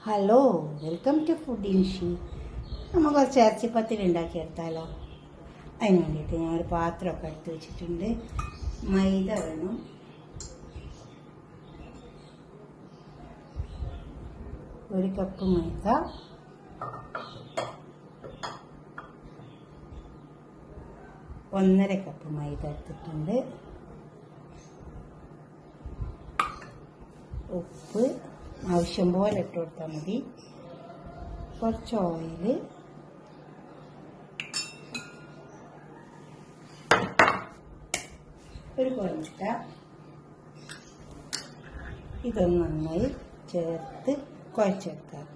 Hello, welcome to food ഇൻഷി. നമ്മൾ കുറച്ച് ഇറച്ചിപ്പത്തിരി ഉണ്ടാക്കിയെടുത്താലോ? അതിന് വേണ്ടിയിട്ട് ഞാനൊരു പാത്രമൊക്കെ എടുത്ത് വെച്ചിട്ടുണ്ട്. മൈദ വേണം, ഒരു കപ്പ് മൈദ, ഒന്നര കപ്പ് മൈദ എടുത്തിട്ടുണ്ട്, ഉപ്പ് ആവശ്യം പോലെ ഇട്ട് കൊടുത്താൽ മതി, കുറച്ച് ഓയിൽ, ഒരു പൊറോട്ട. ഇതൊന്ന് നന്നായി ചേർത്ത് കുഴച്ചെടുക്കാം.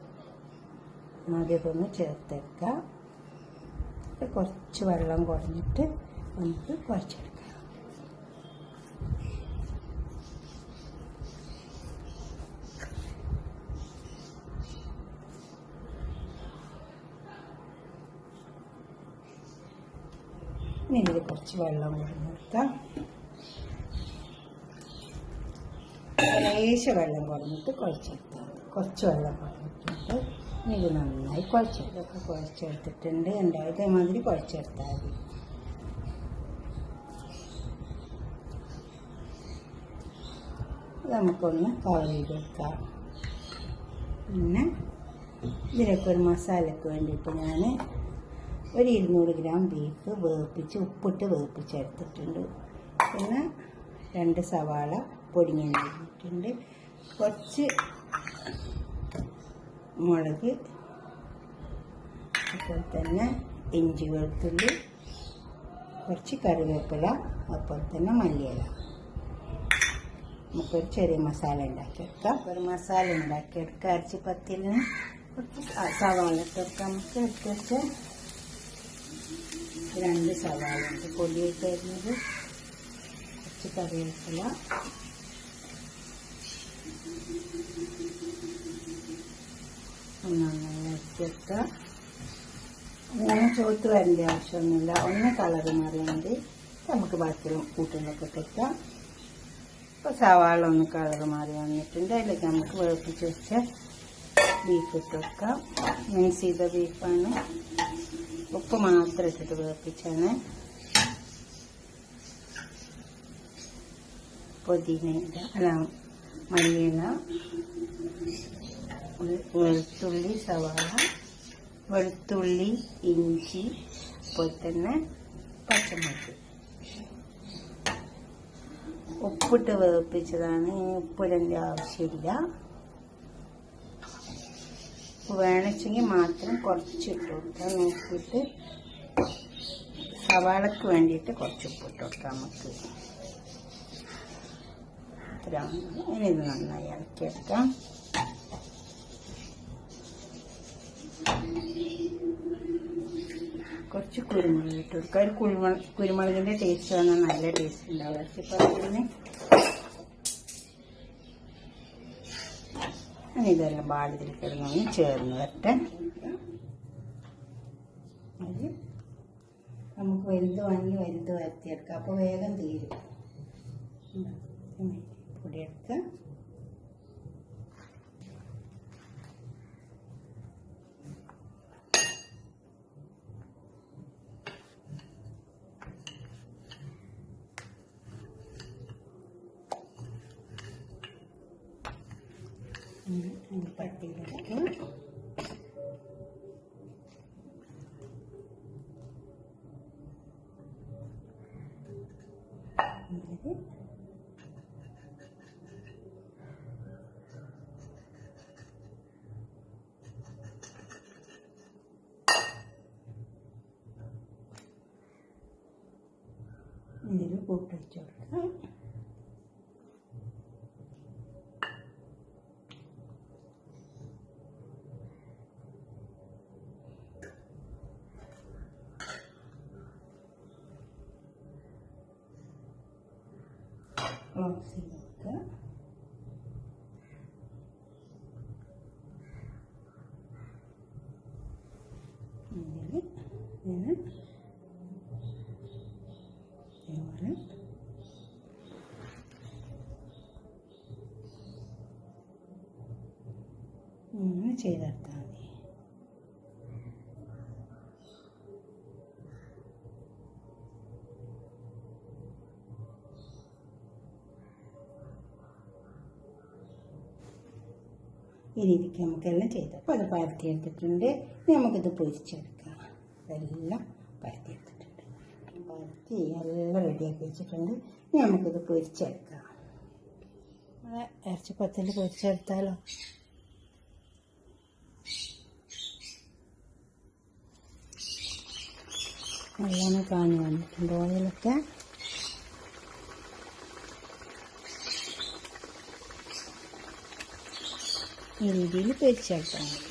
ആദ്യം ഇതൊന്ന് ചേർത്തെടുക്കാം. കുറച്ച് വെള്ളം കുറഞ്ഞിട്ട് നമുക്ക് കുഴച്ചെടുക്കാം. ഇനി ഇതിൽ കുറച്ച് വെള്ളം കുറഞ്ഞ് കൊടുക്കാം. ലേശം വെള്ളം കുറഞ്ഞിട്ട് കുഴച്ചെടുത്താൽ മതി. കുറച്ച് വെള്ളം കുറഞ്ഞിട്ടുണ്ട്. ഇനി ഇത് നന്നായി കുഴച്ചെടുത്തൊക്കെ കുഴച്ചെടുത്തിട്ടുണ്ട്. എന്തായാലും ഇതേമാതിരി കുഴച്ചെടുത്താൽ മതി. നമുക്കൊന്ന് കവർ ചെയ്തെടുക്കാം. പിന്നെ ഇതിലൊക്കെ ഒരു മസാലയ്ക്ക് വേണ്ടിയിട്ട് ഞാൻ ഒരു 200 ഗ്രാം ബീഫ് വേവിപ്പിച്ച് ഉപ്പിട്ട് വേവിപ്പിച്ചെടുത്തിട്ടുണ്ട്. പിന്നെ 2 സവാള പൊടിഞ്ഞിട്ടുണ്ട്, കുറച്ച് മുളക്, അതുപോലെ തന്നെ ഇഞ്ചി വെളുത്തുള്ളി, കുറച്ച് കറിവേപ്പില, അതുപോലെ തന്നെ മല്ലിയില. നമുക്കൊരു ചെറിയ മസാല ഉണ്ടാക്കിയെടുക്കാം. ഒരു മസാല ഉണ്ടാക്കിയെടുക്കാം. ഇറച്ചിപ്പത്തിരിന് കുറച്ച് സവാള ഇട്ടെടുക്കാം. നമുക്ക് എടുത്തിട്ട് 2 സവാള ഉണ്ട് പൊടിയിട്ട് വരുന്നത്, കുറച്ച് കറിവേപ്പില, നന്നായി ഇറക്കിയെടുക്കുക. അങ്ങനെ ചോത്ത് വരേണ്ട ആവശ്യമൊന്നുമില്ല. ഒന്ന് കളർ മാറിയാൽ നമുക്ക് ബാക്കിയുള്ള കൂട്ടുകളൊക്കെ ഇട്ടെടുക്കാം. ഇപ്പോൾ സവാള ഒന്ന് കളർ മാറി വന്നിട്ടുണ്ട്. അതിലേക്ക് നമുക്ക് വേവിപ്പിച്ച് വെച്ച ബീഫ് ഇട്ട് വെക്കാം. മിക്സ് ചെയ്ത ബീഫാണ്. ഉപ്പ് മാത്രം ഇട്ടിട്ട് വേവിപ്പിച്ചാണ്. പുതിന അല്ല മല്ലിയില, വെളുത്തുള്ളി, സവാള, വെളുത്തുള്ളി, ഇഞ്ചി, അതുപോലെ തന്നെ പച്ചമുളക്. ഉപ്പിട്ട് വേവിപ്പിച്ചതാണ്. ഇനി ഉപ്പിടേണ്ട ആവശ്യമില്ല. വേണമെച്ചെങ്കിൽ മാത്രം കുറച്ചിട്ട് കൊടുക്കാം. നോക്കിയിട്ട് സവാളക്ക് വേണ്ടിയിട്ട് കുറച്ച് ഉപ്പിട്ട് കൊടുക്കാം നമുക്ക്. ഇനി ഇത് നന്നായി ഇളക്കിയെടുക്കാം. കുറച്ച് കുരുമുളക് ഇട്ട് കൊടുക്കാം. ഒരു കുരുമുളകിൻ്റെ ടേസ്റ്റ് വന്നാൽ നല്ല ടേസ്റ്റ് ഉണ്ടാവും ഇറച്ചിപ്പത്തിരിന്. ഇതെല്ലാം ബാളിൽ കിടന്നൊന്ന് ചേർന്ന് വരട്ടെ. അത് നമുക്ക് വലുത് വാങ്ങി വലുത് വരുത്തിയെടുക്കാം. അപ്പോൾ വേഗം തീരും. പൊടിയെടുക്കുക. പട്ടിയിലെടുക്കുക. ഇതിൽ കൂട്ടിച്ച് കൊടുക്കാം. ക്ലോസ് ചെയ്ത് വെക്കുക. ഇതിന് ഇതുപോലെ ചെയ്തെടുത്താൽ മതി. ഈ രീതിക്ക് നമുക്കെല്ലാം ചെയ്ത് അപ്പോൾ അത് പരത്തിയെടുത്തിട്ടുണ്ട്. ഇനി നമുക്കിത് പൊരിച്ചെടുക്കാം. ഇതെല്ലാം പരത്തിയെടുത്തിട്ടുണ്ട്. പരത്തി എല്ലാം റെഡിയാക്കി വെച്ചിട്ടുണ്ട്. ഇനി നമുക്കിത് പൊരിച്ചെടുക്കാം. നമ്മളെ ഇറച്ചിപ്പത്തിൽ പൊരിച്ചെടുത്താലോ? നല്ലോണം കാഞ്ഞു വന്നിട്ടുണ്ട് ഓയിലൊക്കെ. ഈ രീതിയിൽ പൊരിച്ചെടുത്താൽ മതി.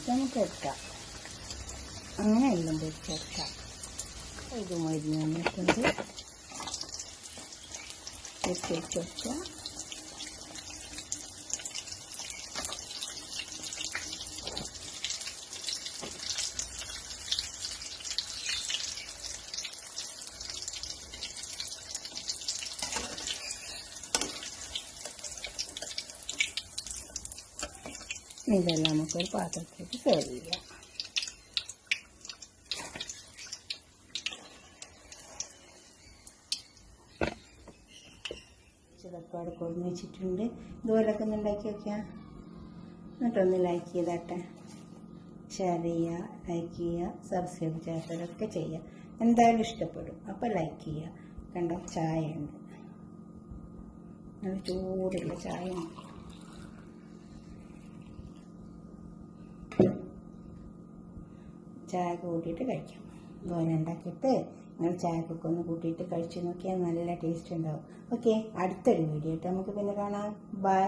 നമുക്ക് എടുക്കാം. അങ്ങനെ എല്ലാം പൊരിച്ചെടുക്കാം. ഇത് മരുന്ന് വന്നിട്ടുണ്ട്. പൊരിച്ചെടുക്കാം. ഇതെല്ലാം നമുക്കൊരു പാത്രത്തിലേക്ക് സെർവ് ചെയ്യാം. ചിലപ്പാട് കൊടുന്ന് വെച്ചിട്ടുണ്ട്. ഇതുപോലൊക്കെ ഒന്ന് ഉണ്ടാക്കി വയ്ക്കാം. എന്നിട്ടൊന്ന് ലൈക്ക് ചെയ്താട്ടെ, ഷെയർ ചെയ്യുക, ലൈക്ക് ചെയ്യുക, സബ്സ്ക്രൈബ് ചെയ്യാത്തവരൊക്കെ ചെയ്യുക. എന്തായാലും ഇഷ്ടപ്പെടും. അപ്പോൾ ലൈക്ക് ചെയ്യുക. കണ്ടോ, ചായ ഉണ്ട്, നല്ല ചൂടുള്ള ചായ ഉണ്ട്. ചായ കൂട്ടിയിട്ട് കഴിക്കാം. ഇതുപോലെ ഉണ്ടാക്കിയിട്ട് നിങ്ങൾ ചായക്കൊക്കെ ഒന്ന് കൂട്ടിയിട്ട് കഴിച്ച് നോക്കിയാൽ നല്ല ടേസ്റ്റ് ഉണ്ടാവും. ഓക്കെ, അടുത്തൊരു വീഡിയോ ആയിട്ട് നമുക്ക് പിന്നെ കാണാം. ബൈ.